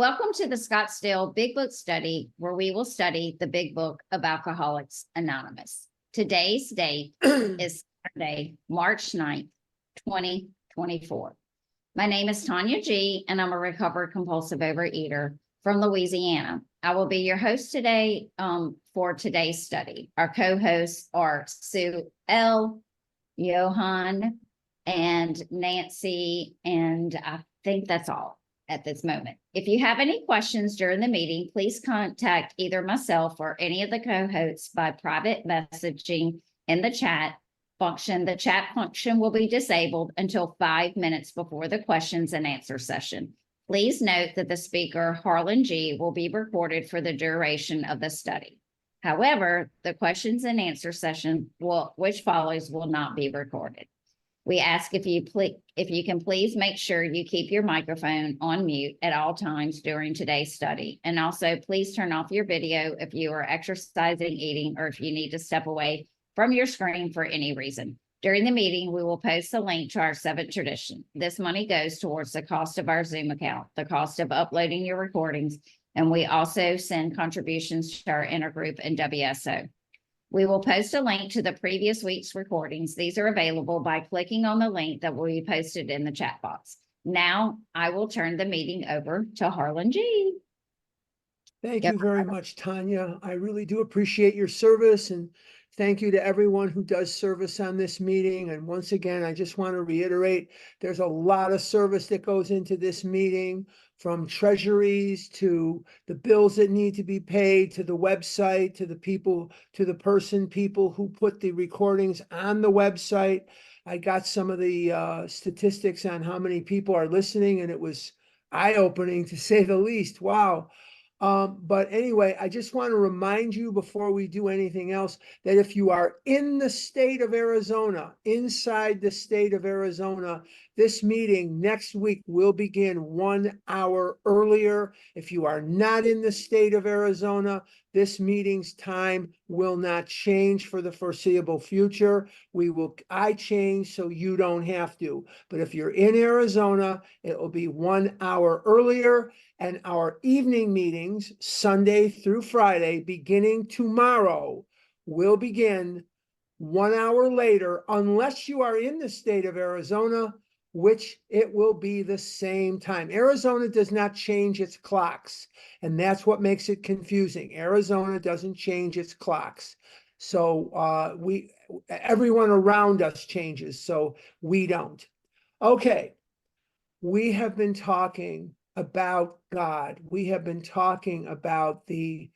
Welcome to the Scottsdale Big Book Study, where we will study the Big Book of Alcoholics Anonymous. Today's date is Saturday, March 9th, 2024. My name is Tanya G., and I'm a recovered compulsive overeater from Louisiana. I will be your host today for today's study. Our co-hosts are Sue L., Johan, and Nancy, and I think that's all at this moment. If you have any questions during the meeting, please contact either myself or any of the co-hosts by private messaging in the chat function. The chat function will be disabled until 5 minutes before the questions and answer session. Please note that the speaker, Harlan G., will be recorded for the duration of the study. However, the questions and answer session which follows will not be recorded. We ask if you can please make sure you keep your microphone on mute at all times during today's study. And also please turn off your video if you are exercising, eating, or if you need to step away from your screen for any reason. During the meeting, we will post a link to our seventh tradition. This money goes towards the cost of our Zoom account, the cost of uploading your recordings, and we also send contributions to our intergroup and WSO. We will post a link to the previous week's recordings. These are available by clicking on the link that will be posted in the chat box. Now, I will turn the meeting over to Harlan G. Thank you very much, Tanya. I really do appreciate your service, and thank you to everyone who does service on this meeting. And once again, I just want to reiterate, there's a lot of service that goes into this meeting, from treasuries to the bills that need to be paid, to the website, to the people who put the recordings on the website. I got some of the statistics on how many people are listening, and it was eye-opening to say the least. Wow. But anyway, I just want to remind you before we do anything else that if you are in the state of Arizona, inside the state of Arizona, this meeting next week will begin 1 hour earlier. If you are not in the state of Arizona, this meeting's time will not change for the foreseeable future. I change so you don't have to. But if you're in Arizona, it will be 1 hour earlier. And our evening meetings, Sunday through Friday, beginning tomorrow, will begin 1 hour later, unless you are in the state of Arizona, which it will be the same time. Arizona does not change its clocks, and that's what makes it confusing. Arizona doesn't change its clocks. So everyone around us changes, so we don't. Okay, we have been talking about God. We have been talking about the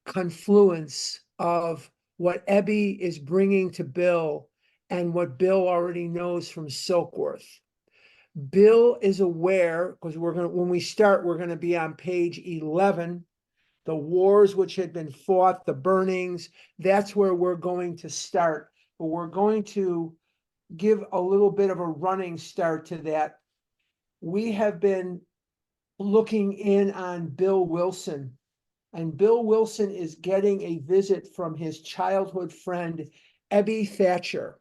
confluence of what Ebby is bringing to Bill and what Bill already knows from Silkworth. Bill is aware, because when we start, we're going to be on page 11, the wars which had been fought, the burnings. That's where we're going to start. But we're going to give a little bit of a running start to that. We have been looking in on Bill Wilson, and Bill Wilson is getting a visit from his childhood friend, Ebby Thatcher.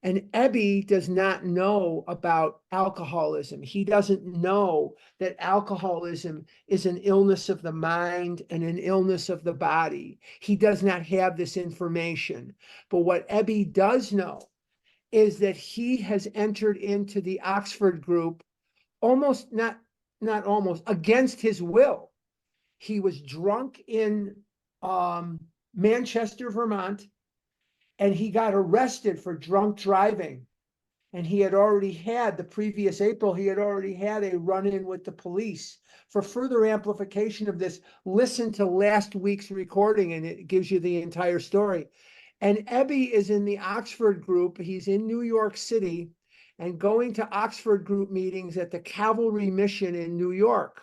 And Ebby does not know about alcoholism. He doesn't know that alcoholism is an illness of the mind and an illness of the body. He does not have this information. But what Ebby does know is that he has entered into the Oxford group almost, not almost, against his will. He was drunk in Manchester, Vermont, and he got arrested for drunk driving. And he had already had, the previous April, he had already had a run-in with the police. For further amplification of this, listen to last week's recording, and it gives you the entire story. And Ebby is in the Oxford group. He's in New York City and going to Oxford group meetings at the Cavalry Mission in New York.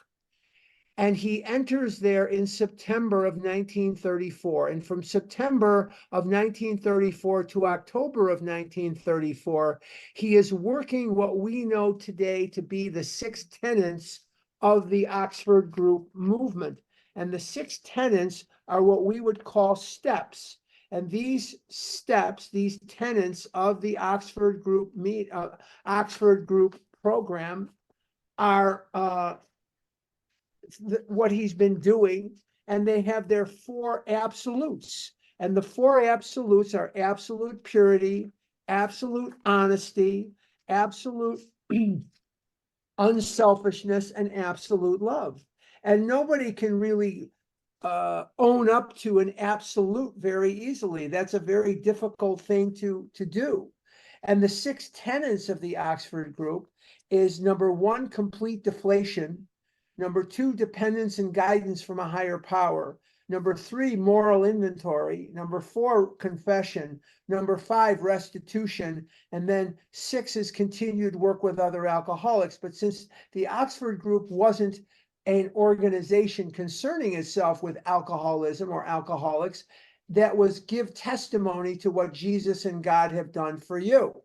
And he enters there in September of 1934. And from September of 1934 to October of 1934, he is working what we know today to be the 6 tenets of the Oxford group movement. And the 6 tenets are what we would call steps. And these steps, these tenets of the Oxford group program are what he's been doing, and they have their four absolutes. And the four absolutes are absolute purity, absolute honesty, absolute unselfishness, and absolute love. And nobody can really own up to an absolute very easily. That's a very difficult thing to do. And the 6 tenets of the Oxford Group is: number 1, complete deflation; number 2, dependence and guidance from a higher power; number 3, moral inventory; number 4, confession; number 5, restitution; and then 6 is continued work with other alcoholics. But since the Oxford Group wasn't an organization concerning itself with alcoholism or alcoholics, that was give testimony to what Jesus and God have done for you.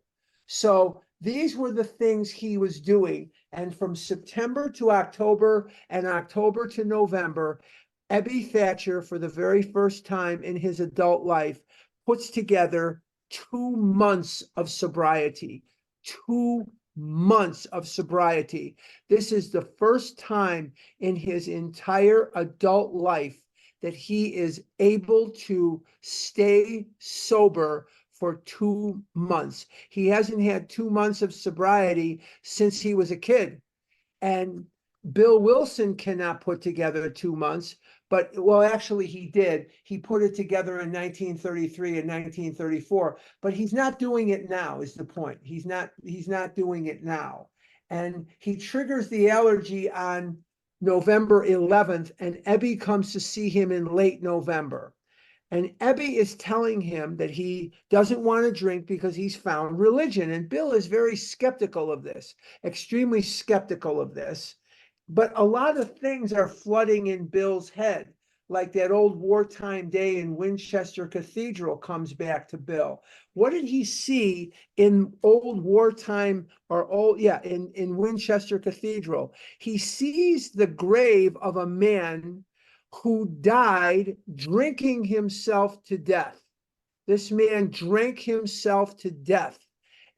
So these were the things he was doing. And from September to October and October to November, Ebby Thatcher, for the very first time in his adult life, puts together 2 months of sobriety. 2 months of sobriety. This is the first time in his entire adult life that he is able to stay sober for 2 months. He hasn't had 2 months of sobriety since he was a kid. And Bill Wilson cannot put together 2 months, but well, actually he did. He put it together in 1933 and 1934, but he's not doing it now is the point. He's not doing it now. And he triggers the allergy on November 11th, and Ebby comes to see him in late November. And Ebby is telling him that he doesn't want to drink because he's found religion. And Bill is very skeptical of this, extremely skeptical of this. But a lot of things are flooding in Bill's head, like that old wartime day in Winchester Cathedral comes back to Bill. What did he see in old wartime in Winchester Cathedral? He sees the grave of a man who died drinking himself to death. This man drank himself to death.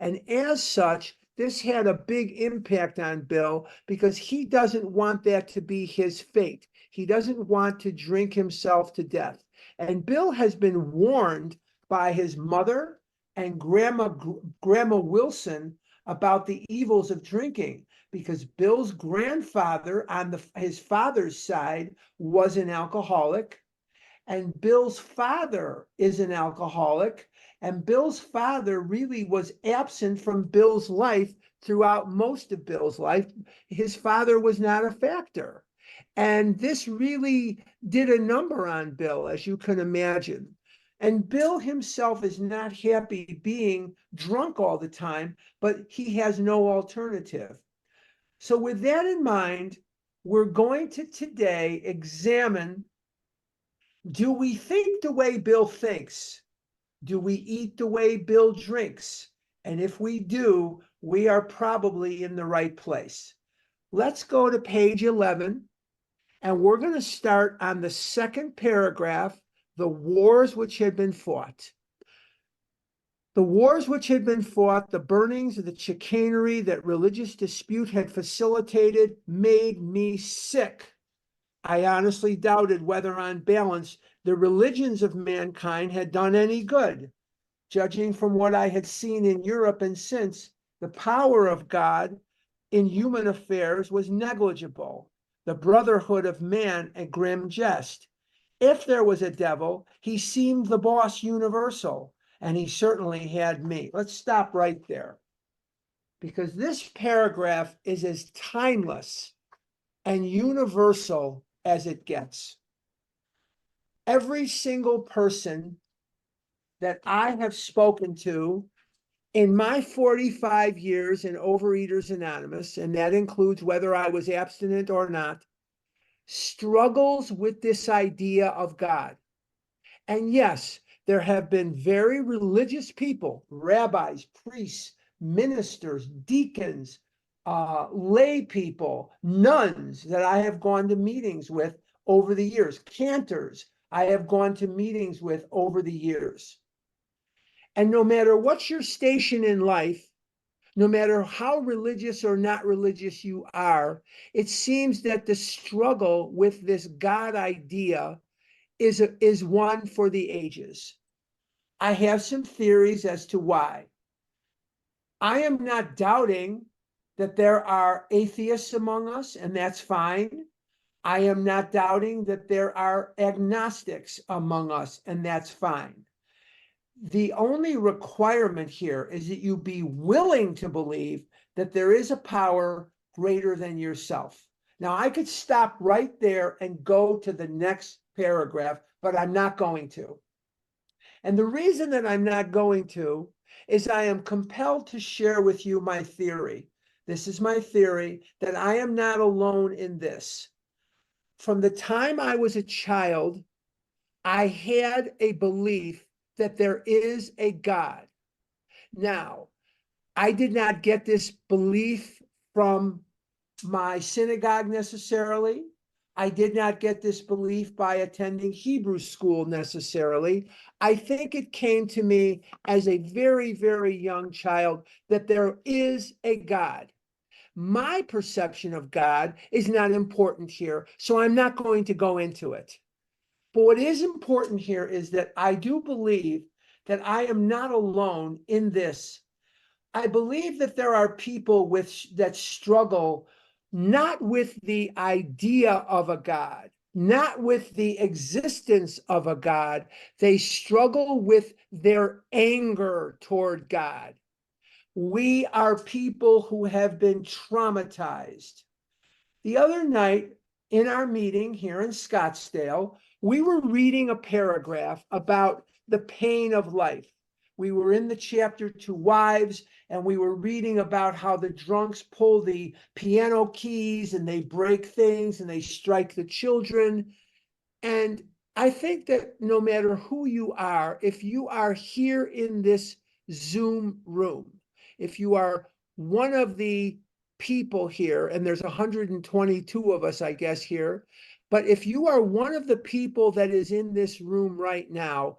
And as such, this had a big impact on Bill because he doesn't want that to be his fate. He doesn't want to drink himself to death. And Bill has been warned by his mother and Grandma Wilson about the evils of drinking, because Bill's grandfather on his father's side was an alcoholic, and Bill's father is an alcoholic, and Bill's father really was absent from Bill's life throughout most of Bill's life. His father was not a factor. And this really did a number on Bill, as you can imagine. And Bill himself is not happy being drunk all the time, but he has no alternative. So with that in mind, we're going to today examine, do we think the way Bill thinks? Do we eat the way Bill drinks? And if we do, we are probably in the right place. Let's go to page 11, and we're going to start on the second paragraph, the wars which had been fought. The wars which had been fought, the burnings, the chicanery that religious dispute had facilitated made me sick. I honestly doubted whether, on balance, the religions of mankind had done any good. Judging from what I had seen in Europe and since, the power of God in human affairs was negligible. The brotherhood of man a grim jest. If there was a devil, he seemed the boss universal, and he certainly had me. Let's stop right there, because this paragraph is as timeless and universal as it gets. Every single person that I have spoken to in my 45 years in Overeaters Anonymous, and that includes whether I was abstinent or not, struggles with this idea of God. And yes, there have been very religious people, rabbis, priests, ministers, deacons, lay people, nuns that I have gone to meetings with over the years, cantors I have gone to meetings with over the years. And no matter what's your station in life, no matter how religious or not religious you are, it seems that the struggle with this God idea is one for the ages. I have some theories as to why. I am not doubting that there are atheists among us, and that's fine. I am not doubting that there are agnostics among us, and that's fine. The only requirement here is that you be willing to believe that there is a power greater than yourself. Now, I could stop right there and go to the next paragraph, but I'm not going to. And the reason that I'm not going to is I am compelled to share with you my theory. This is my theory that I am not alone in this. From the time I was a child, I had a belief that there is a God. Now, I did not get this belief from my synagogue necessarily. I did not get this belief by attending Hebrew school necessarily. I think it came to me as a very, very young child that there is a God. My perception of God is not important here, so I'm not going to go into it. But what is important here is that I do believe that I am not alone in this. I believe that there are people that struggle not with the idea of a God, not with the existence of a God. They struggle with their anger toward God. We are people who have been traumatized. The other night in our meeting here in Scottsdale, we were reading a paragraph about the pain of life. We were in the chapter to wives, and we were reading about how the drunks pull the piano keys and they break things and they strike the children. And I think that no matter who you are, if you are here in this Zoom room, if you are one of the people here, and there's 122 of us, I guess, here, but if you are one of the people that is in this room right now,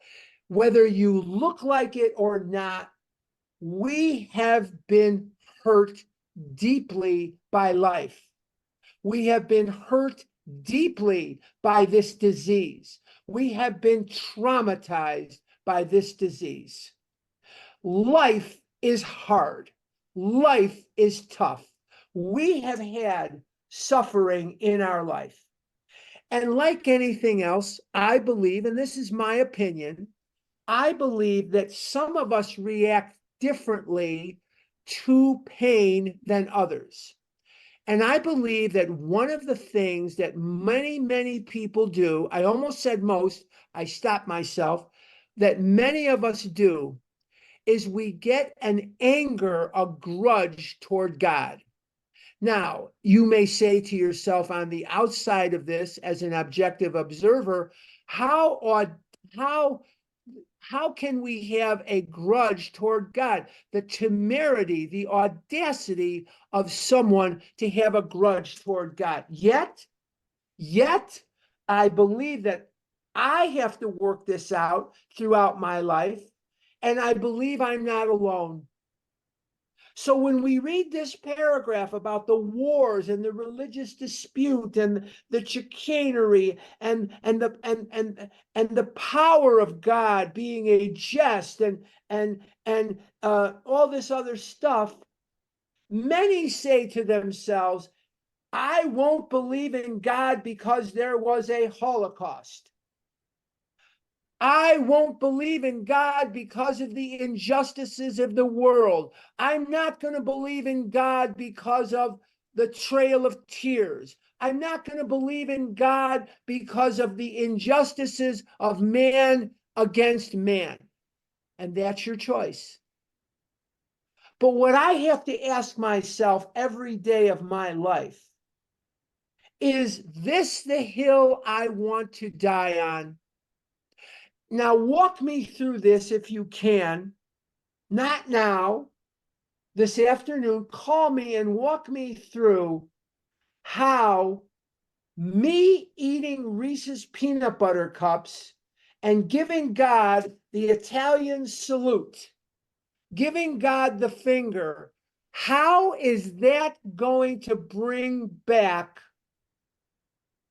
whether you look like it or not, we have been hurt deeply by life. We have been hurt deeply by this disease. We have been traumatized by this disease. Life is hard. Life is tough. We have had suffering in our life. And like anything else, I believe, and this is my opinion, I believe that some of us react differently to pain than others. And I believe that one of the things that many, many people do, I almost said most, I stopped myself, that many of us do, is we get an anger, a grudge toward God. Now, you may say to yourself on the outside of this, as an objective observer, how can we have a grudge toward God? The temerity, the audacity of someone to have a grudge toward God. Yet, I believe that I have to work this out throughout my life, and I believe I'm not alone. So when we read this paragraph about the wars and the religious dispute and the chicanery and the power of God being a jest and all this other stuff, many say to themselves, I won't believe in God because there was a Holocaust. I won't believe in God because of the injustices of the world. I'm not going to believe in God because of the Trail of Tears. I'm not going to believe in God because of the injustices of man against man. And that's your choice. But what I have to ask myself every day of my life, is this the hill I want to die on? Now, walk me through this if you can. Not now, this afternoon. Call me and walk me through how me eating Reese's peanut butter cups and giving God the Italian salute, giving God the finger, How is that going to bring back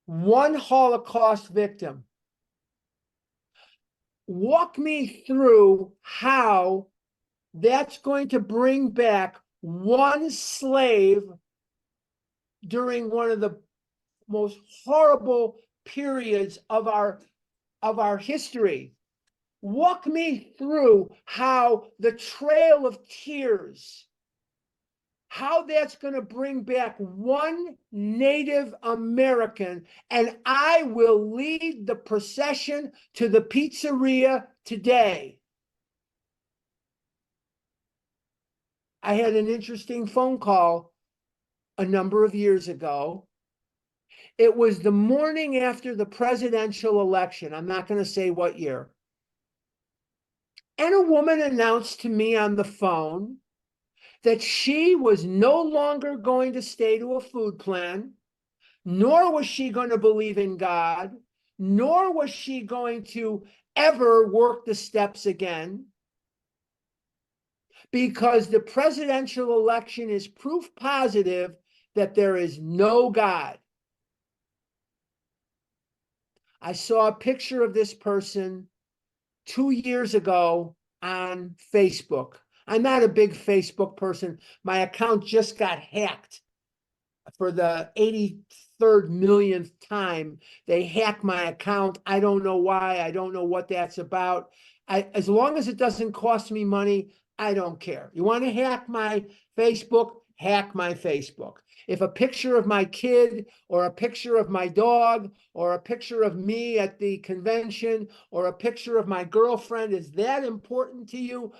one Holocaust victim? Walk me through how that's going to bring back one slave during one of the most horrible periods of our history. Walk me through how the Trail of Tears, how that's going to bring back one Native American, and I will lead the procession to the pizzeria today. I had an interesting phone call a number of years ago. It was the morning after the presidential election. I'm not going to say what year. And a woman announced to me on the phone that she was no longer going to stay to a food plan, nor was she going to believe in God, nor was she going to ever work the steps again, because the presidential election is proof positive that there is no God. I saw a picture of this person 2 years ago on Facebook. I'm not a big Facebook person. My account just got hacked for the 83rd millionth time. They hacked my account. I don't know why. I don't know what that's about. As long as it doesn't cost me money, I don't care. You want to hack my Facebook? Hack my Facebook. If a picture of my kid or a picture of my dog or a picture of me at the convention or a picture of my girlfriend is that important to you,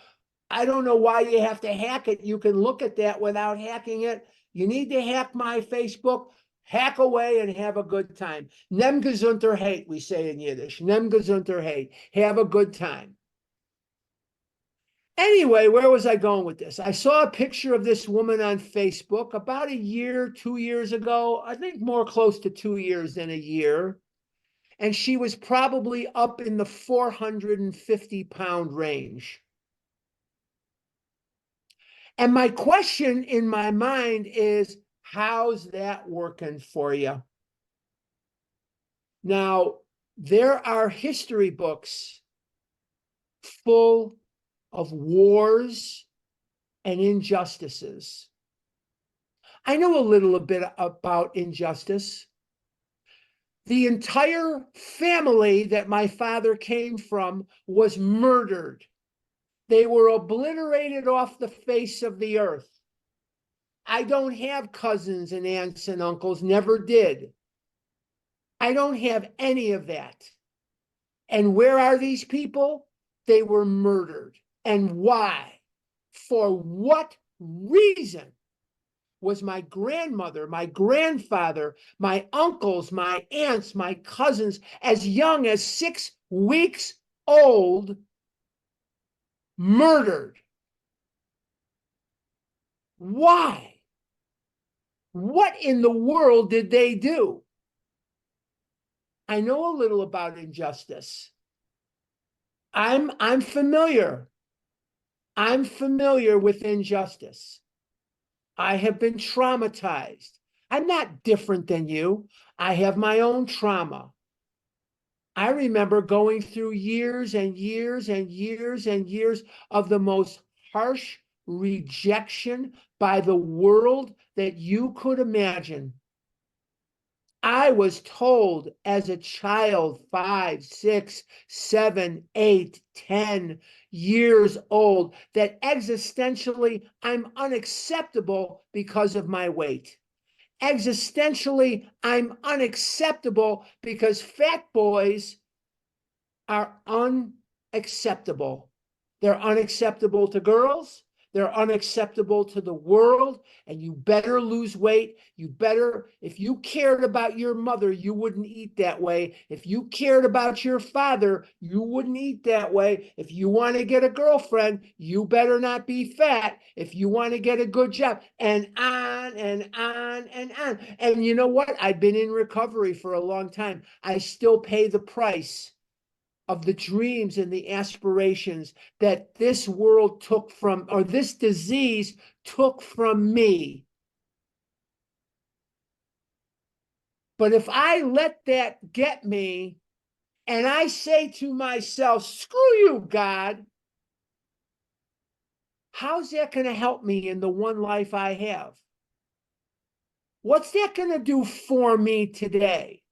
I don't know why you have to hack it. You can look at that without hacking it. You need to hack my Facebook, hack away and have a good time. Nem gesundheit, we say in Yiddish. Nem gesundheit. Have a good time. Anyway, where was I going with this? I saw a picture of this woman on Facebook about a year, 2 years ago. I think more close to 2 years than a year. And she was probably up in the 450-pound range. And my question in my mind is, how's that working for you? Now, there are history books full of wars and injustices. I know a little bit about injustice. The entire family that my father came from was murdered. They were obliterated off the face of the earth. I don't have cousins and aunts and uncles, never did. I don't have any of that. And where are these people? They were murdered. And why? For what reason was my grandmother, my grandfather, my uncles, my aunts, my cousins, as young as 6 weeks old, murdered? Why? What in the world did they do? I know a little about injustice. I'm familiar. I'm familiar with injustice. I have been traumatized. I'm not different than you. I have my own trauma. I remember going through years and years and years and years of the most harsh rejection by the world that you could imagine. I was told as a child, 5, 6, 7, 8, 10 years old, that existentially I'm unacceptable because of my weight. Existentially, I'm unacceptable because fat boys are unacceptable. They're unacceptable to girls. They're unacceptable to the world, and you better lose weight. You better, if you cared about your mother, you wouldn't eat that way. If you cared about your father, you wouldn't eat that way. If you want to get a girlfriend, you better not be fat. If you want to get a good job, and on and on and on. And you know what? I've been in recovery for a long time. I still pay the price of the dreams and the aspirations that this world took from, or this disease took from me. But if I let that get me, and I say to myself, screw you, God, how's that going to help me in the one life I have? What's that going to do for me today?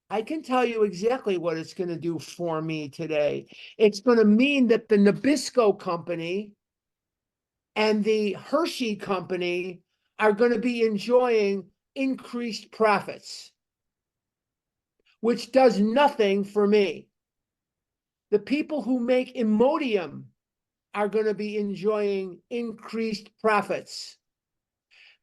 I can tell you exactly what it's going to do for me today. It's going to mean that the Nabisco company and the Hershey company are going to be enjoying increased profits, which does nothing for me. The people who make Imodium are going to be enjoying increased profits.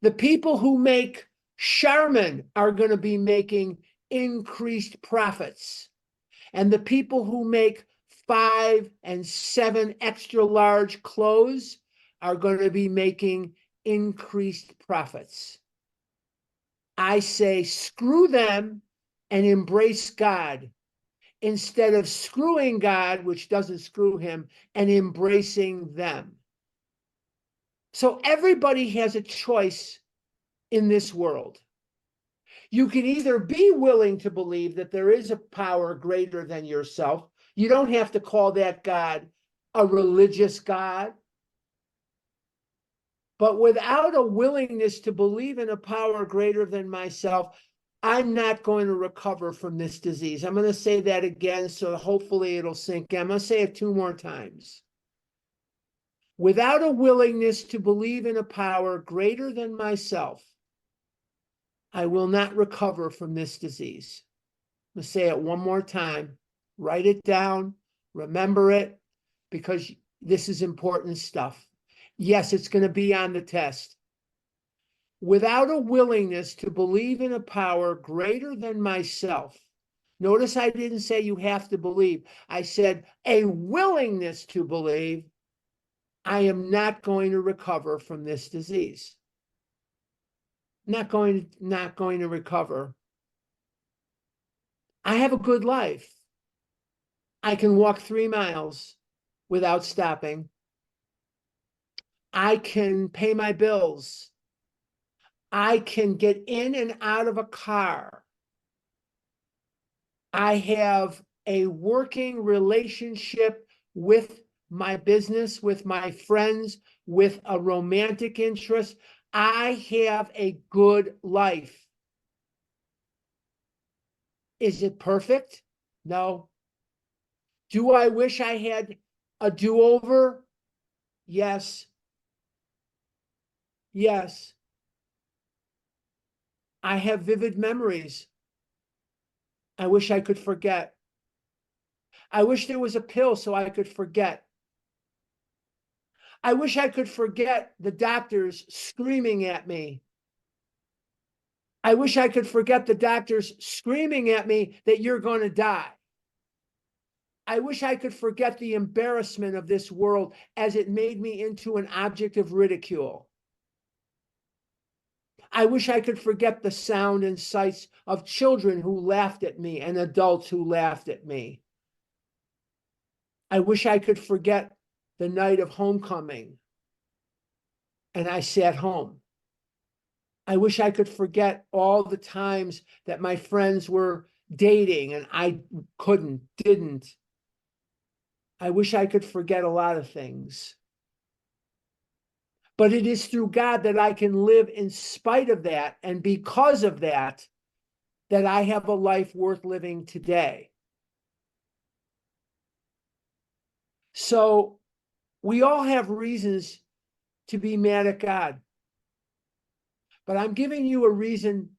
The people who make Charmin are going to be making increased profits. And the people who make 5 and 7 extra large clothes are going to be making increased profits. I say, screw them and embrace God instead of screwing God, which doesn't screw him, and embracing them. So everybody has a choice in this world. You can either be willing to believe that there is a power greater than yourself. You don't have to call that God a religious God. But without a willingness to believe in a power greater than myself, I'm not going to recover from this disease. I'm going to say that again, so hopefully it'll sink in. I'm going to say it 2 more times. Without a willingness to believe in a power greater than myself, I will not recover from this disease. I'm going to say it 1 more time. Write it down. Remember it, because this is important stuff. Yes, it's going to be on the test. Without a willingness to believe in a power greater than myself. Notice I didn't say you have to believe. I said a willingness to believe. I am not going to recover from this disease. Not going to recover. I have a good life. I can walk 3 miles without stopping. I can pay my bills. I can get in and out of a car. I have a working relationship with my business, with my friends, with a romantic interest. I have a good life. Is it perfect? No. Do I wish I had a do-over? Yes. Yes. I have vivid memories. I wish I could forget. I wish there was a pill so I could forget. I wish I could forget the doctors screaming at me. I wish I could forget the doctors screaming at me that you're going to die. I wish I could forget the embarrassment of this world as it made me into an object of ridicule. I wish I could forget the sound and sights of children who laughed at me and adults who laughed at me. I wish I could forget the night of homecoming and I sat home. I wish I could forget all the times that my friends were dating and I didn't. I wish I could forget a lot of things. But it is through God that I can live in spite of that. And because of that, that I have a life worth living today. So we all have reasons to be mad at God. But I'm giving you a reason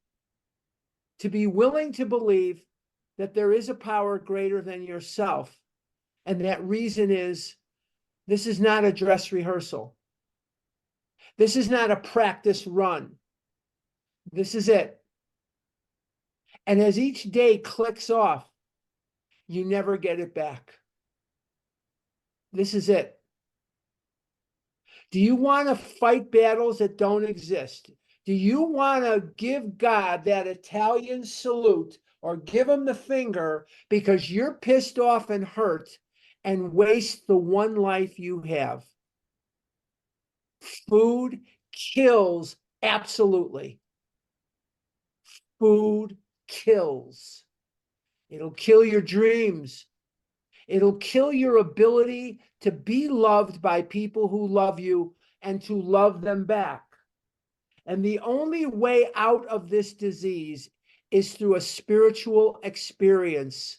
to be willing to believe that there is a power greater than yourself. And that reason is, this is not a dress rehearsal. This is not a practice run. This is it. And as each day clicks off, you never get it back. This is it. Do you want to fight battles that don't exist? Do you want to give God that Italian salute or give him the finger because you're pissed off and hurt and waste the one life you have? Food kills, absolutely. Food kills. It'll kill your dreams. It'll kill your ability to be loved by people who love you and to love them back. And the only way out of this disease is through a spiritual experience.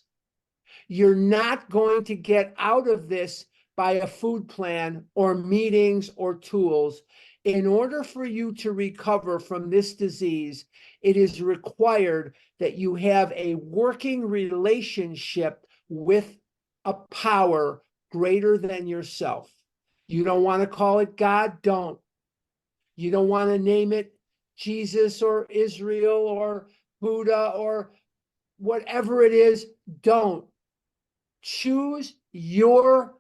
You're not going to get out of this by a food plan or meetings or tools. In order for you to recover from this disease, it is required that you have a working relationship with a power greater than yourself. You don't want to call it God? Don't. You don't want to name it Jesus or Israel or Buddha or whatever it is? Don't. Choose your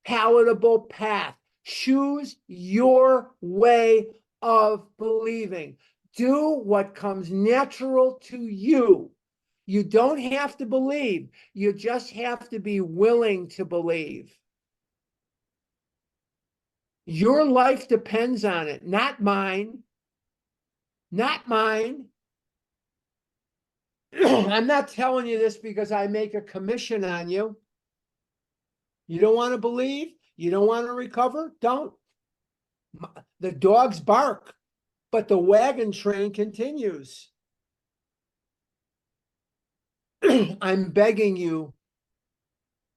palatable path. Choose your way of believing. Do what comes natural to you. You don't have to believe. You just have to be willing to believe. Your life depends on it, not mine. Not mine. I'm not telling you this because I make a commission on you. You don't want to believe? You don't want to recover? Don't. The dogs bark, but the wagon train continues. I'm begging you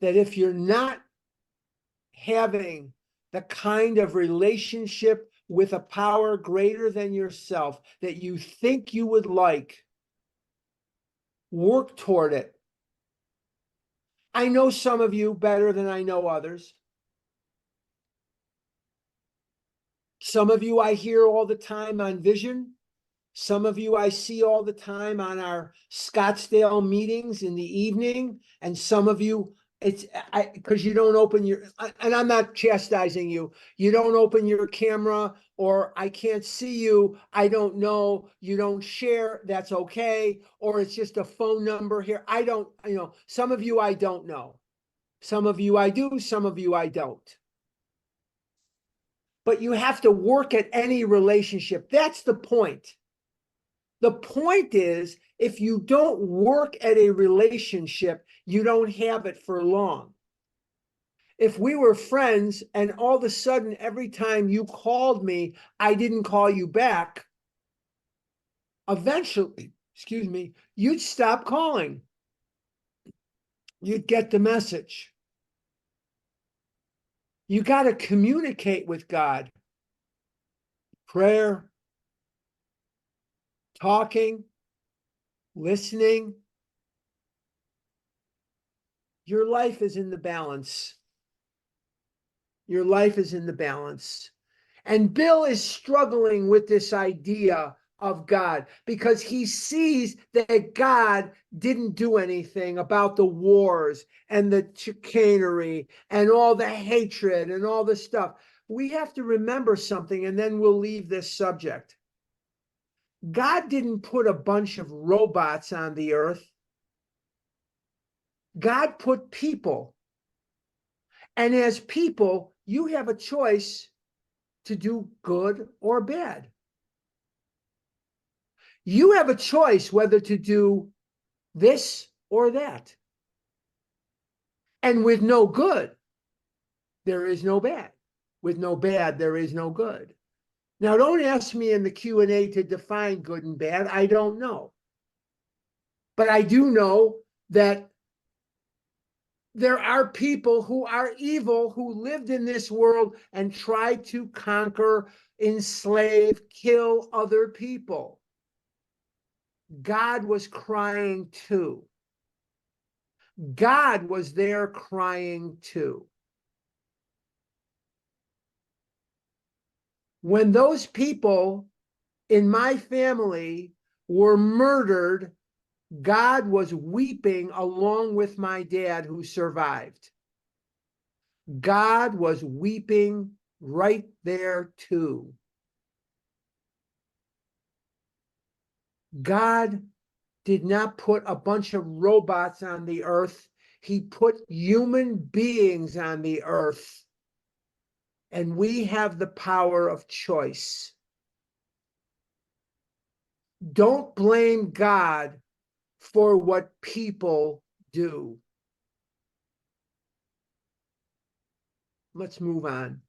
that if you're not having the kind of relationship with a power greater than yourself that you think you would like, work toward it. I know some of you better than I know others. Some of you I hear all the time on Vision. Some of you I see all the time on our Scottsdale meetings in the evening. And some of you, it's because you don't open your, and I'm not chastising you. You don't open your camera, or I can't see you. I don't know. You don't share. That's okay. Or it's just a phone number here. I don't, some of you I don't know. Some of you I do. Some of you I don't. But you have to work at any relationship. That's the point. The point is, if you don't work at a relationship, you don't have it for long. If we were friends and all of a sudden, every time you called me, I didn't call you back, eventually, you'd stop calling. You'd get the message. You got to communicate with God. Prayer, talking, listening. Your life is in the balance. Your life is in the balance. And Bill is struggling with this idea of God because he sees that God didn't do anything about the wars and the chicanery and all the hatred and all the stuff. We have to remember something, and then we'll leave this subject. God didn't put a bunch of robots on the earth. God put people. And as people, you have a choice to do good or bad. You have a choice whether to do this or that. And with no good, there is no bad. With no bad, there is no good. Now, don't ask me in the Q&A to define good and bad. I don't know. But I do know that there are people who are evil, who lived in this world and tried to conquer, enslave, kill other people. God was crying too. God was there crying too. When those people in my family were murdered, God was weeping along with my dad who survived. God was weeping right there too. God did not put a bunch of robots on the earth. He put human beings on the earth. And we have the power of choice. Don't blame God for what people do. Let's move on.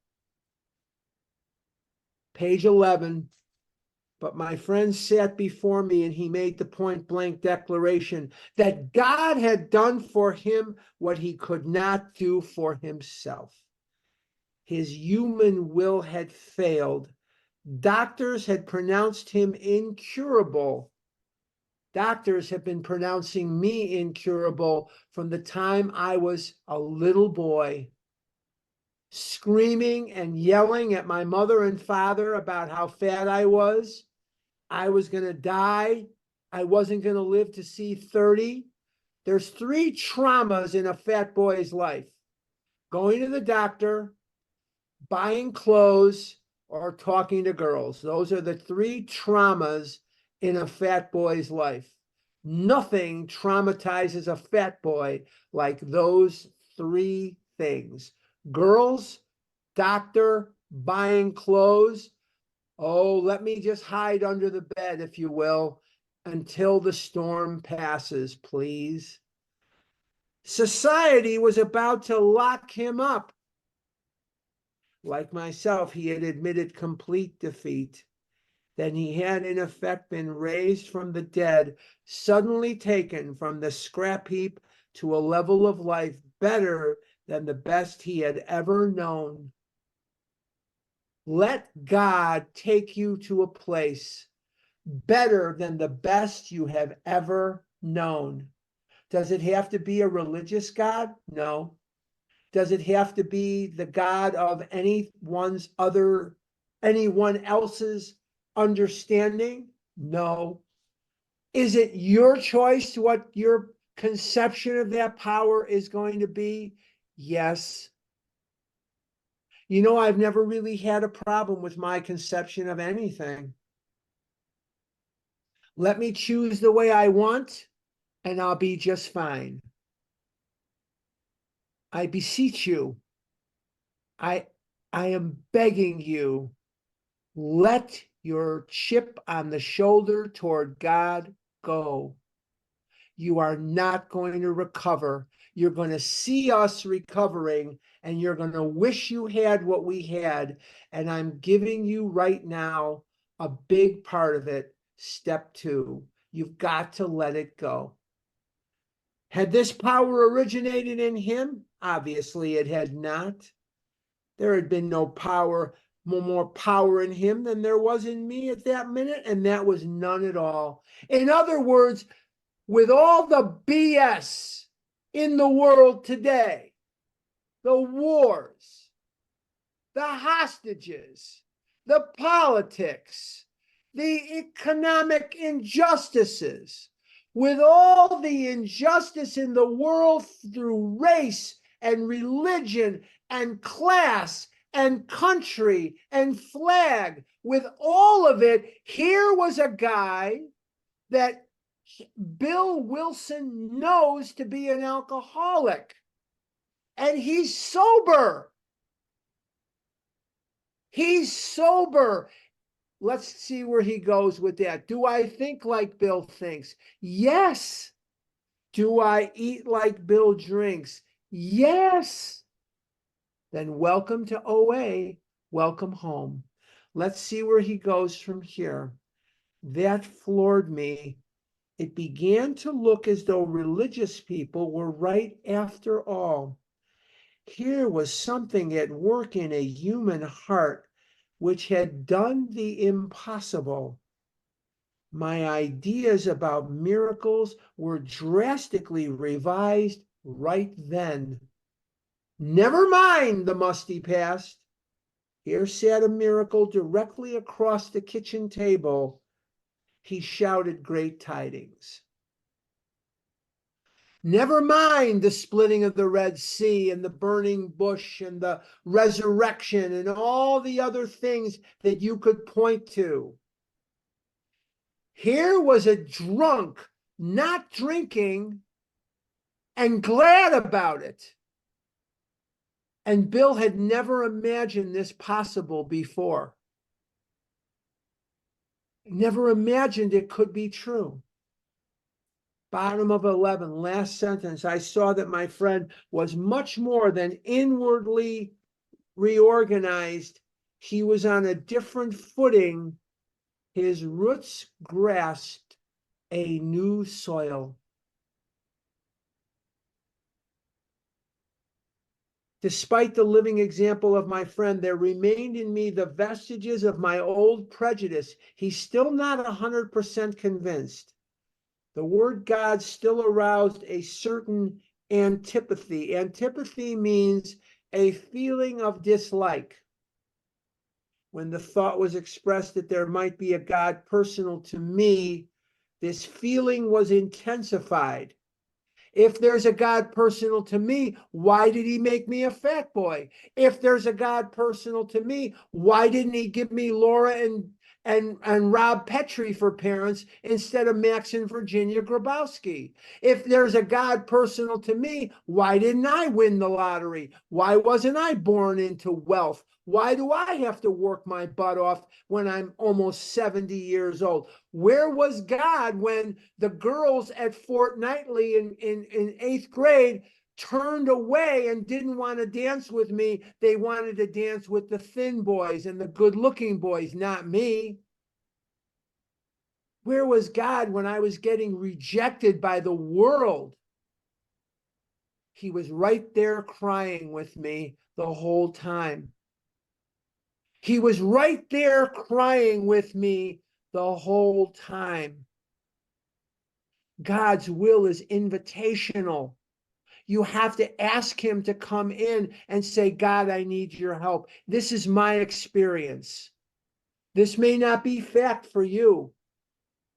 Page 11. But my friend sat before me and he made the point blank declaration that God had done for him what he could not do for himself. His human will had failed. Doctors had pronounced him incurable. Doctors have been pronouncing me incurable from the time I was a little boy, screaming and yelling at my mother and father about how fat I was going to die. I wasn't going to live to see 30. There's 3 traumas in a fat boy's life: going to the doctor, buying clothes, or talking to girls. Those are the 3 traumas in a fat boy's life. Nothing traumatizes a fat boy like those 3 things: girls, doctor, buying clothes. Oh, let me just hide under the bed, if you will, until the storm passes, please. Society was about to lock him up. Like myself, he had admitted complete defeat. Then he had, in effect, been raised from the dead, suddenly taken from the scrap heap to a level of life better than the best he had ever known. Let God take you to a place better than the best you have ever known. Does it have to be a religious God? No. Does it have to be the God of anyone else's understanding? No. Is it your choice what your conception of that power is going to be? Yes. You know, I've never really had a problem with my conception of anything. Let me choose the way I want, and I'll be just fine. I beseech you, I am begging you, let your chip on the shoulder toward God go. You are not going to recover. You're going to see us recovering, and you're going to wish you had what we had. And I'm giving you right now a big part of it. Step 2, you've got to let it go. Had this power originated in him? Obviously, it had not. There had been no more power in him than there was in me at that minute, and that was none at all. In other words, with all the BS in the world today, the wars, the hostages, the politics, the economic injustices, with all the injustice in the world through race and religion and class and country and flag, with all of it, here was a guy that Bill Wilson knows to be an alcoholic, and he's sober. He's sober. Let's see where he goes with that. Do I think like Bill thinks? Yes. Do I eat like Bill drinks? Yes. Then welcome to OA. Welcome home. Let's see where he goes from here. That floored me. It began to look as though religious people were right after all. Here was something at work in a human heart which had done the impossible. My ideas about miracles were drastically revised right then. Never mind the musty past. Here sat a miracle directly across the kitchen table. He shouted great tidings. Never mind the splitting of the Red Sea and the burning bush and the resurrection and all the other things that you could point to. Here was a drunk not drinking and glad about it. And Bill had never imagined this possible before. Never imagined it could be true. Bottom of 11, last sentence. I saw that my friend was much more than inwardly reorganized. He was on a different footing. His roots grasped a new soil. Despite the living example of my friend, there remained in me the vestiges of my old prejudice. He's still not 100% convinced. The word God still aroused a certain antipathy. Antipathy means a feeling of dislike. When the thought was expressed that there might be a God personal to me, this feeling was intensified. If there's a God personal to me, why did he make me a fat boy? If there's a God personal to me, why didn't he give me Laura and Rob Petrie for parents instead of Max and Virginia Grabowski? If there's a God personal to me, why didn't I win the lottery? Why wasn't I born into wealth? Why do I have to work my butt off when I'm almost 70 years old? Where was God when the girls at Fort Knightley in 8th grade turned away and didn't want to dance with me? They wanted to dance with the thin boys and the good-looking boys, not me. Where was God when I was getting rejected by the world? He was right there crying with me the whole time. He was right there crying with me the whole time. God's will is invitational. You have to ask him to come in and say, God, I need your help. This is my experience. This may not be fact for you.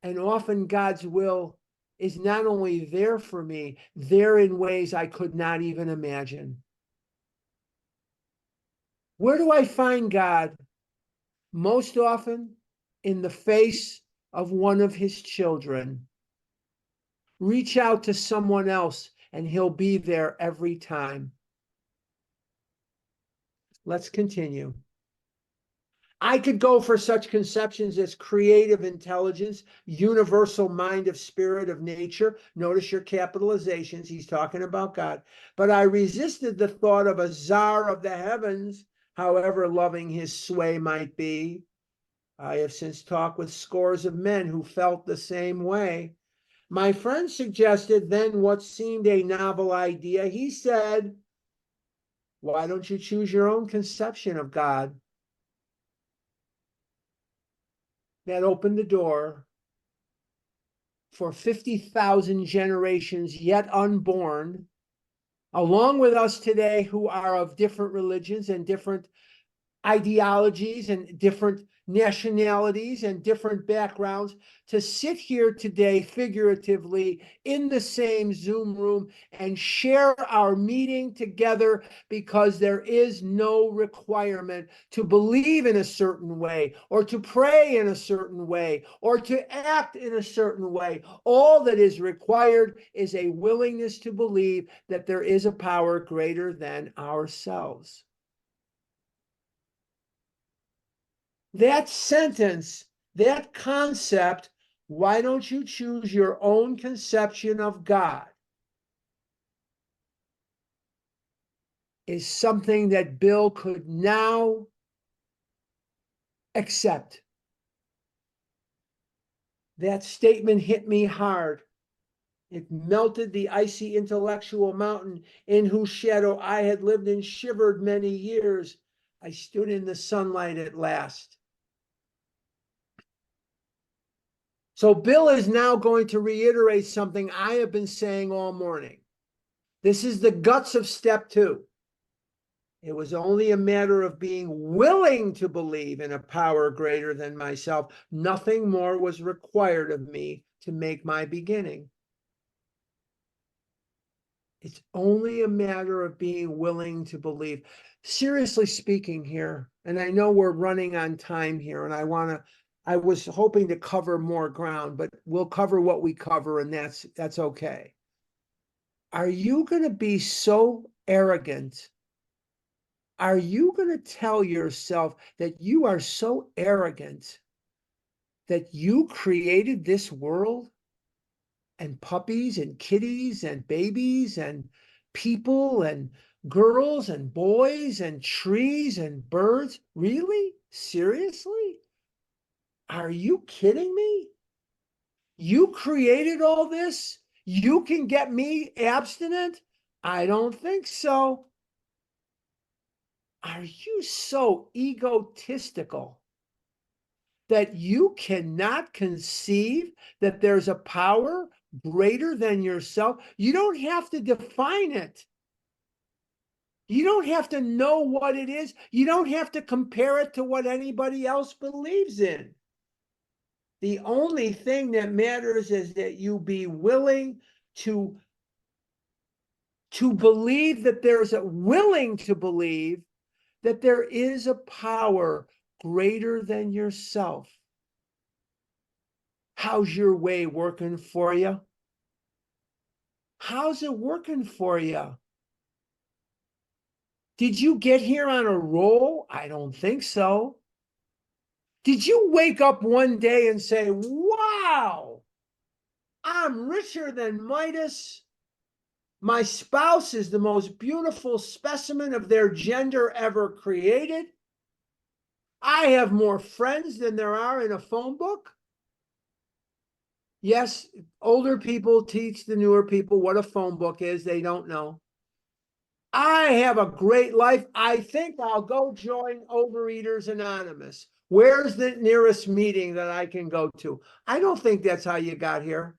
And often God's will is not only there for me, there in ways I could not even imagine. Where do I find God? Most often in the face of one of his children. Reach out to someone else and he'll be there every time. Let's continue. I could go for such conceptions as creative intelligence, universal mind of spirit of nature. Notice your capitalizations. He's talking about God. But I resisted the thought of a czar of the heavens, however loving his sway might be. I have since talked with scores of men who felt the same way. My friend suggested then what seemed a novel idea. He said, why don't you choose your own conception of God? That opened the door for 50,000 generations yet unborn, along with us today who are of different religions and different ideologies and different nationalities and different backgrounds, to sit here today figuratively in the same Zoom room and share our meeting together, because there is no requirement to believe in a certain way or to pray in a certain way or to act in a certain way. All that is required is a willingness to believe that there is a power greater than ourselves. That sentence, that concept, why don't you choose your own conception of God, is something that Bill could now accept. That statement hit me hard. It melted the icy intellectual mountain in whose shadow I had lived and shivered many years. I stood in the sunlight at last. So Bill is now going to reiterate something I have been saying all morning. This is the guts of step 2. It was only a matter of being willing to believe in a power greater than myself. Nothing more was required of me to make my beginning. It's only a matter of being willing to believe. Seriously speaking here, and I know we're running on time here, and I want to I was hoping to cover more ground, but we'll cover what we cover, and that's okay. Are you going to be so arrogant? Are you going to tell yourself that you are so arrogant that you created this world and puppies and kitties and babies and people and girls and boys and trees and birds? Really? Seriously? Are you kidding me? You created all this? You can get me abstinent? I don't think so. Are you so egotistical that you cannot conceive that there's a power greater than yourself? You don't have to define it. You don't have to know what it is. You don't have to compare it to what anybody else believes in. The only thing that matters is that you be willing to believe that there's a willing to believe that there is a power greater than yourself. How's your way working for you? How's it working for you? Did you get here on a roll? I don't think so. Did you wake up one day and say, wow, I'm richer than Midas? My spouse is the most beautiful specimen of their gender ever created. I have more friends than there are in a phone book. Yes, older people teach the newer people what a phone book is. They don't know. I have a great life. I think I'll go join Overeaters Anonymous. Where's the nearest meeting that I can go to? I don't think that's how you got here.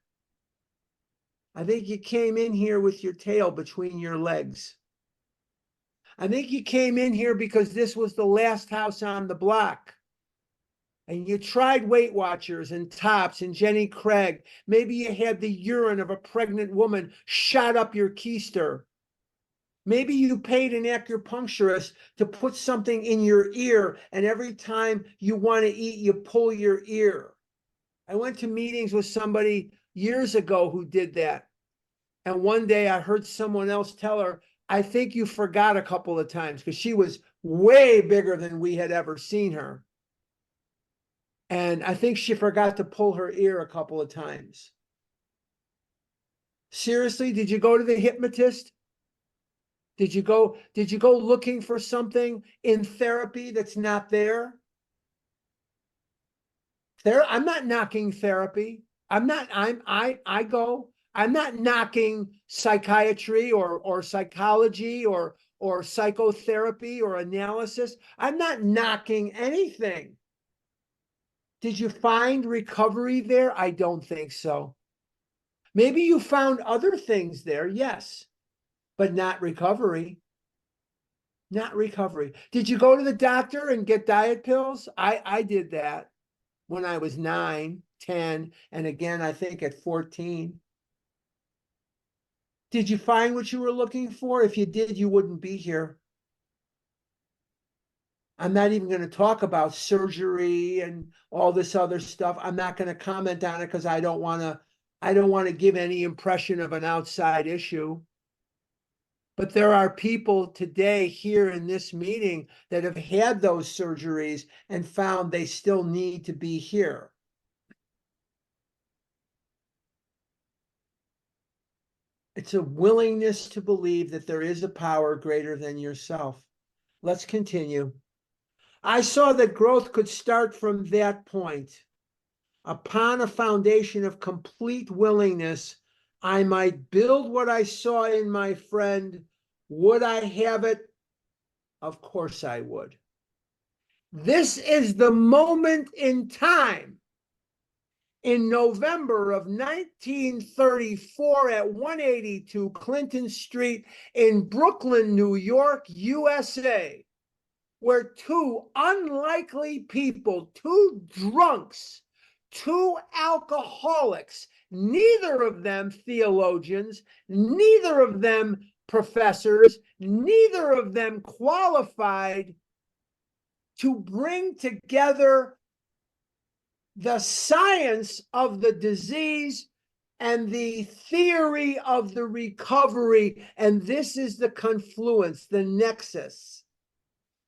I think you came in here with your tail between your legs. I think you came in here because this was the last house on the block. And you tried Weight Watchers and Tops and Jenny Craig. Maybe you had the urine of a pregnant woman shot up your keister. Maybe you paid an acupuncturist to put something in your ear, and every time you want to eat, you pull your ear. I went to meetings with somebody years ago who did that. And one day I heard someone else tell her, I think you forgot a couple of times, because she was way bigger than we had ever seen her. And I think she forgot to pull her ear a couple of times. Seriously, did you go to the hypnotist? Did you go looking for something in therapy that's not there? I'm not knocking therapy. I'm not knocking psychiatry or psychology or psychotherapy or analysis. I'm not knocking anything. Did you find recovery there? I don't think so. Maybe you found other things there, yes, but not recovery. Not recovery. Did you go to the doctor and get diet pills? I did that when I was 9, 10, and again, I think at 14. Did you find what you were looking for? If you did, you wouldn't be here. I'm not even going to talk about surgery and all this other stuff. I'm not going to comment on it because I don't want to give any impression of an outside issue. But there are people today here in this meeting that have had those surgeries and found they still need to be here. It's a willingness to believe that there is a power greater than yourself. Let's continue. I saw that growth could start from that point. Upon a foundation of complete willingness, I might build what I saw in my friend. Would I have it? Of course I would. This is the moment in time. In November of 1934 at 182 Clinton Street in Brooklyn, New York, USA, where two unlikely people, two drunks, two alcoholics, neither of them theologians, neither of them professors, neither of them qualified to bring together the science of the disease and the theory of the recovery. And this is the confluence, the nexus,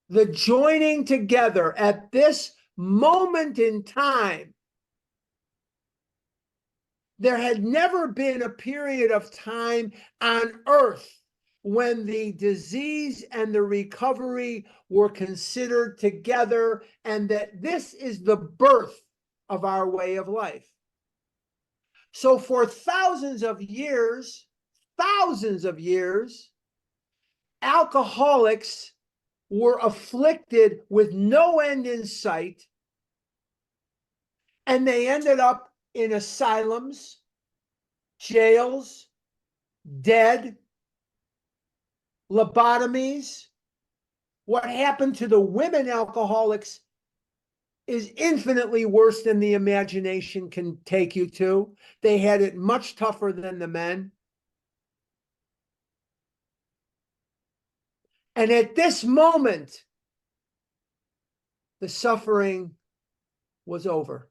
the joining together at this moment in time. There had never been a period of time on earth when the disease and the recovery were considered together, and that this is the birth of our way of life. So for thousands of years, alcoholics were afflicted with no end in sight, and they ended up in asylums, jails, dead, lobotomies. What happened to the women alcoholics is infinitely worse than the imagination can take you to. They had it much tougher than the men. And at this moment, the suffering was over.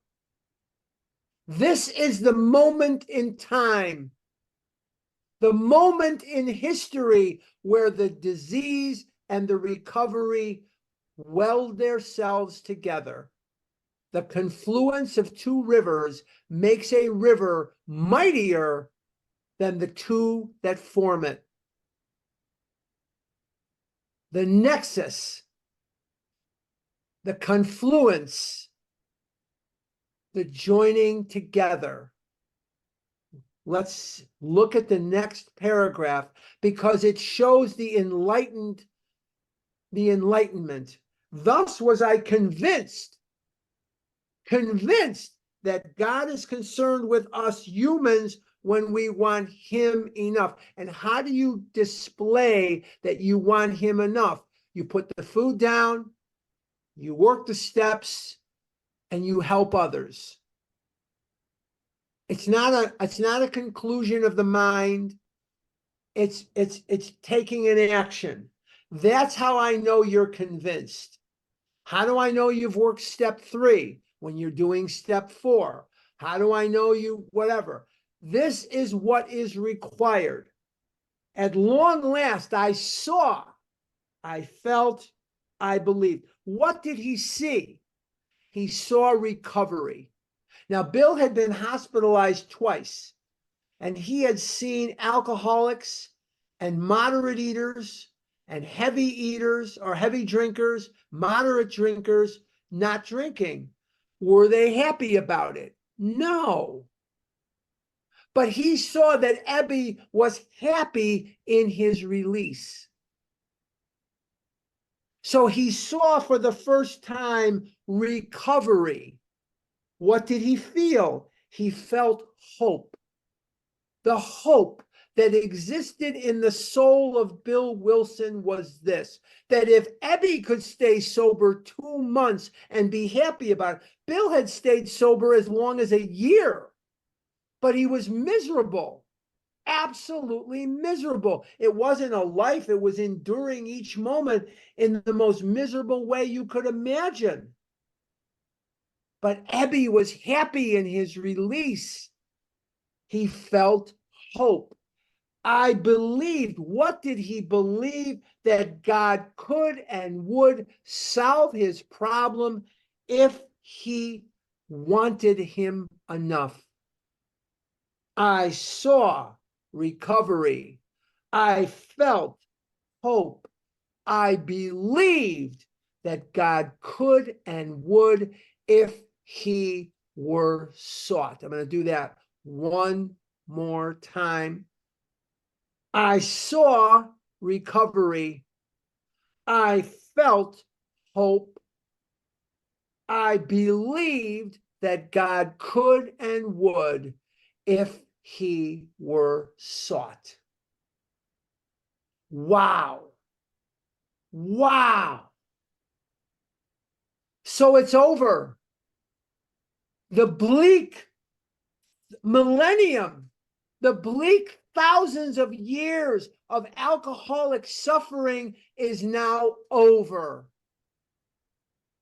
This is the moment in time, the moment in history where the disease and the recovery weld themselves together. The confluence of two rivers makes a river mightier than the two that form it. The nexus, the confluence, the joining together. Let's look at the next paragraph because it shows the enlightenment. Thus was I convinced that God is concerned with us humans when we want him enough. And how do you display that you want him enough? You put the food down, you work the steps, and you help others. It's not a conclusion of the mind. It's taking an action. That's how I know you're convinced. How do I know you've worked step 3 when you're doing step 4? How do I know you, whatever? This is what is required. At long last, I saw, I felt, I believed. What did he see? He saw recovery. Now, Bill had been hospitalized twice, and he had seen alcoholics and moderate eaters and heavy eaters or heavy drinkers, moderate drinkers, not drinking. Were they happy about it? No. But he saw that Ebby was happy in his release. So he saw for the first time recovery. What did he feel? He felt hope. The hope that existed in the soul of Bill Wilson was this, that if Ebby could stay sober 2 months and be happy about it, Bill had stayed sober as long as a year, but he was miserable, absolutely miserable. It wasn't a life, it was enduring each moment in the most miserable way you could imagine. But Ebby was happy in his release. He felt hope. I believed. What did he believe? That God could and would solve his problem if he wanted him enough. I saw recovery. I felt hope. I believed that God could and would if he were sought. I'm going to do that one more time. I saw recovery. I felt hope. I believed that God could and would if he were sought. Wow. Wow. So it's over. The bleak millennium, the bleak thousands of years of alcoholic suffering is now over.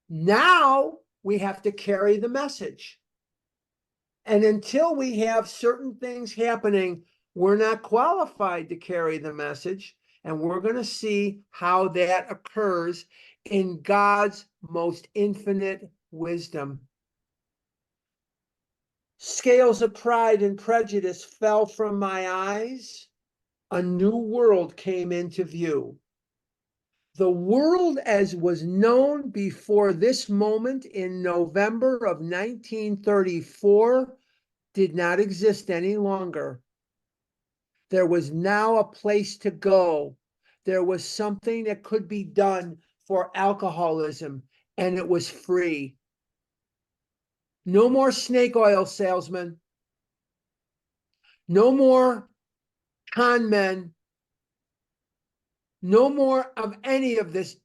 Now we have to carry the message. And until we have certain things happening, we're not qualified to carry the message. And we're going to see how that occurs in God's most infinite wisdom. Scales of pride and prejudice fell from my eyes. A new world came into view. The world as was known before this moment in November of 1934 did not exist any longer. There was now a place to go. There was something that could be done for alcoholism, and it was free. No more snake oil salesmen. No more con men. No more of any of this.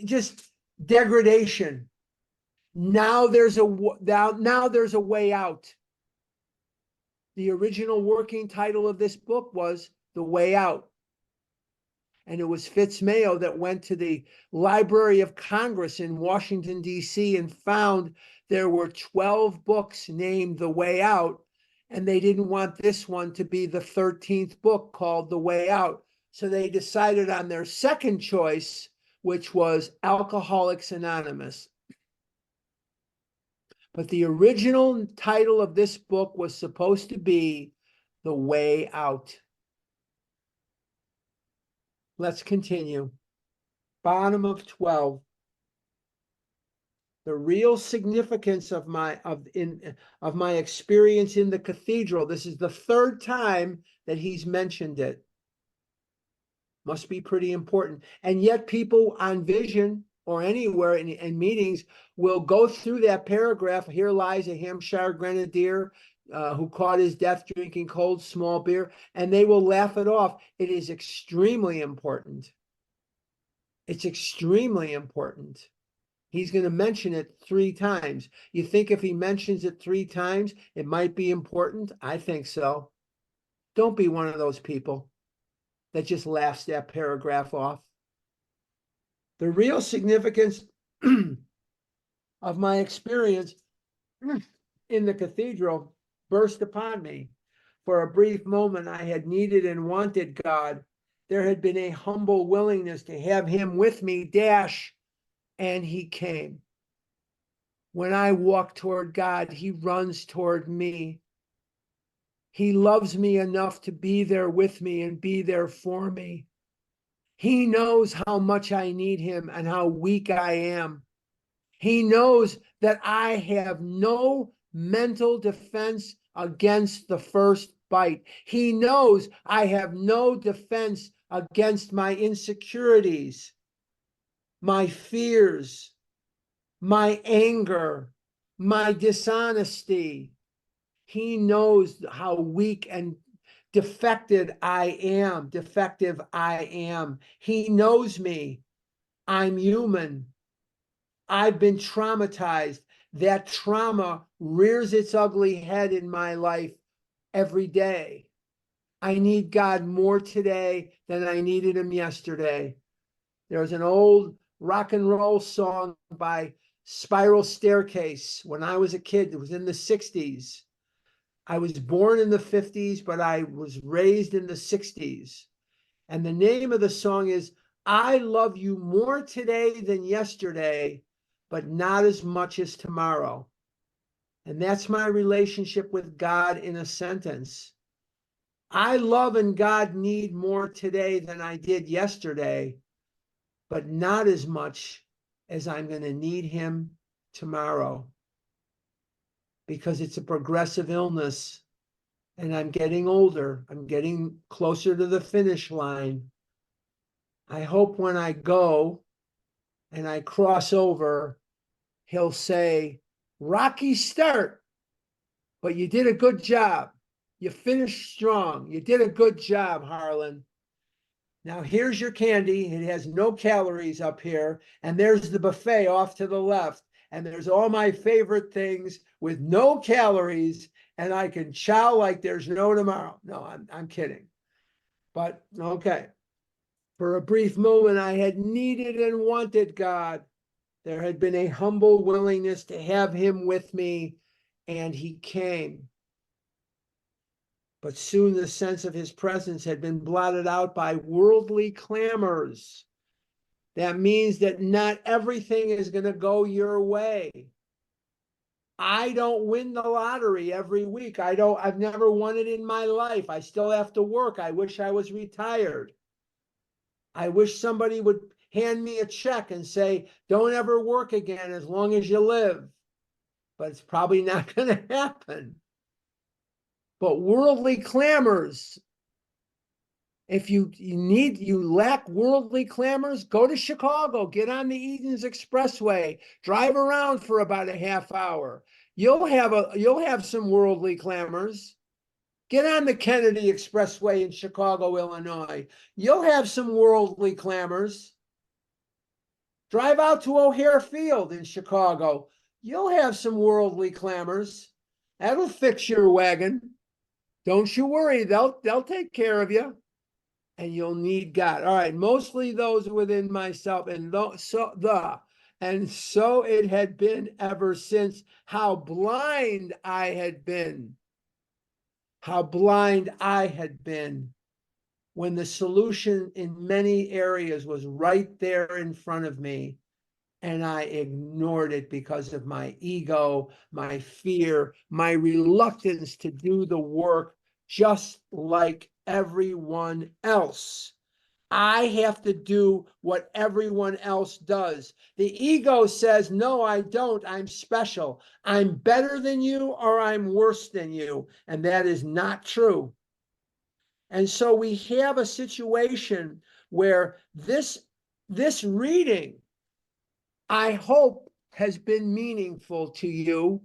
Just degradation. Now there's a way out. The original working title of this book was The Way Out. And it was Fitz Mayo that went to the Library of Congress in Washington, D.C. and found there were 12 books named The Way Out, and they didn't want this one to be the 13th book called The Way Out. So they decided on their second choice, which was Alcoholics Anonymous. But the original title of this book was supposed to be The Way Out. Let's continue. Bottom of 12. The real significance of my experience in the cathedral. This is the third time that he's mentioned it. Must be pretty important. And yet people on Vision or anywhere in meetings will go through that paragraph. Here lies a Hampshire grenadier who caught his death drinking cold small beer, and they will laugh it off. It is extremely important. It's extremely important. He's going to mention it 3 times. You think if he mentions it 3 times, it might be important? I think so. Don't be one of those people that just laughs that paragraph off. The real significance of my experience in the cathedral burst upon me. For a brief moment, I had needed and wanted God. There had been a humble willingness to have him with me, and he came. When I walk toward God, he runs toward me. He loves me enough to be there with me and be there for me. He knows how much I need him and how weak I am. He knows that I have no mental defense against the first bite. He knows I have no defense against my insecurities, my fears, my anger, my dishonesty. He knows how weak and defective I am. He knows me. I'm human. I've been traumatized. That trauma rears its ugly head in my life every day. I need God more today than I needed him yesterday. There's an old rock and roll song by Spiral Staircase. When I was a kid, it was in the 60s. I was born in the 50s, but I was raised in the 60s. And the name of the song is, I love you more today than yesterday, but not as much as tomorrow. And that's my relationship with God in a sentence. I love and God need more today than I did yesterday, but not as much as I'm going to need him tomorrow. Because it's a progressive illness and I'm getting older. I'm getting closer to the finish line. I hope when I go and I cross over, he'll say, rocky start, but you did a good job. You finished strong. You did a good job, Harlan. Now here's your candy. It has no calories up here. And there's the buffet off to the left. And there's all my favorite things with no calories. And I can chow like there's no tomorrow. No, I'm kidding. But okay. For a brief moment, I had needed and wanted God. There had been a humble willingness to have him with me, and he came. But soon the sense of his presence had been blotted out by worldly clamors. That means that not everything is going to go your way. I don't win the lottery every week. I've never won it in my life. I still have to work. I wish I was retired. I wish somebody would hand me a check and say, don't ever work again as long as you live. But it's probably not going to happen. But worldly clamors, if you lack worldly clamors, go to Chicago, get on the Edens Expressway, drive around for about a half hour. You'll have some worldly clamors. Get on the Kennedy Expressway in Chicago, Illinois. You'll have some worldly clamors. Drive out to O'Hare Field in Chicago. You'll have some worldly clamors. That'll fix your wagon. Don't you worry, they'll take care of you. And you'll need God. All right, mostly those within myself, and so it had been ever since. How blind I had been. How blind I had been when the solution in many areas was right there in front of me. And I ignored it because of my ego, my fear, my reluctance to do the work just like everyone else. I have to do what everyone else does. The ego says, no, I don't. I'm special. I'm better than you or I'm worse than you. And that is not true. And so we have a situation where this reading, I hope, has been meaningful to you.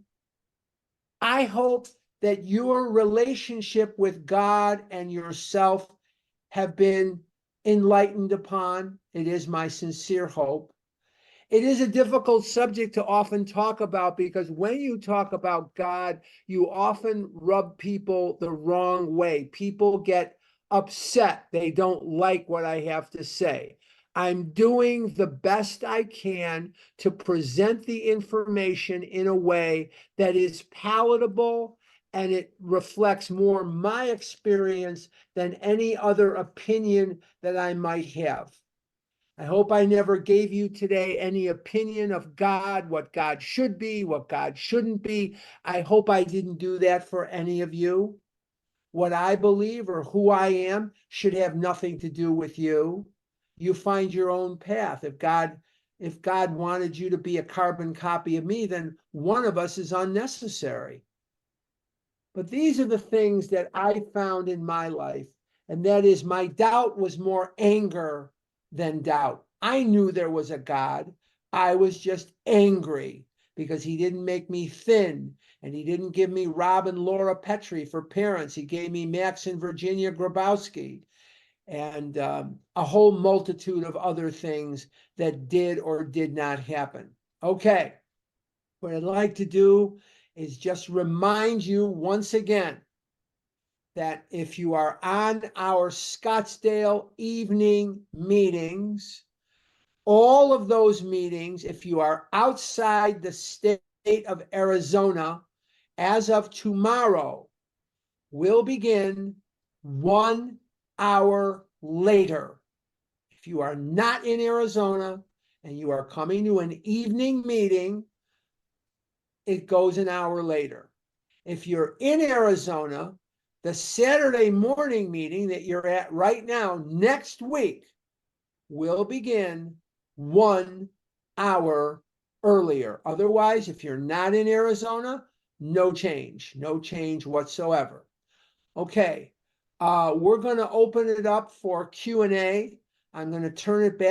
I hope that your relationship with God and yourself have been enlightened upon. It is my sincere hope. It is a difficult subject to often talk about because when you talk about God, you often rub people the wrong way. People get upset. They don't like what I have to say. I'm doing the best I can to present the information in a way that is palatable and it reflects more my experience than any other opinion that I might have. I hope I never gave you today any opinion of God, what God should be, what God shouldn't be. I hope I didn't do that for any of you. What I believe or who I am should have nothing to do with you. You find your own path. If God wanted you to be a carbon copy of me, then one of us is unnecessary. But these are the things that I found in my life, and that is my doubt was more anger than doubt. I knew there was a God. I was just angry because he didn't make me thin, and he didn't give me Rob and Laura Petrie for parents. He gave me Max and Virginia Grabowski and a whole multitude of other things that did or did not happen. Okay, what I'd like to do is just remind you once again that if you are on our Scottsdale evening meetings, all of those meetings, if you are outside the state of Arizona, as of tomorrow, will begin 1 hour later. If you are not in Arizona and you are coming to an evening meeting, it goes an hour later. If you're in Arizona, the Saturday morning meeting that you're at right now, next week, will begin 1 hour earlier. Otherwise, if you're not in Arizona, no change whatsoever. Okay, we're going to open it up for Q&A. I'm going to turn it back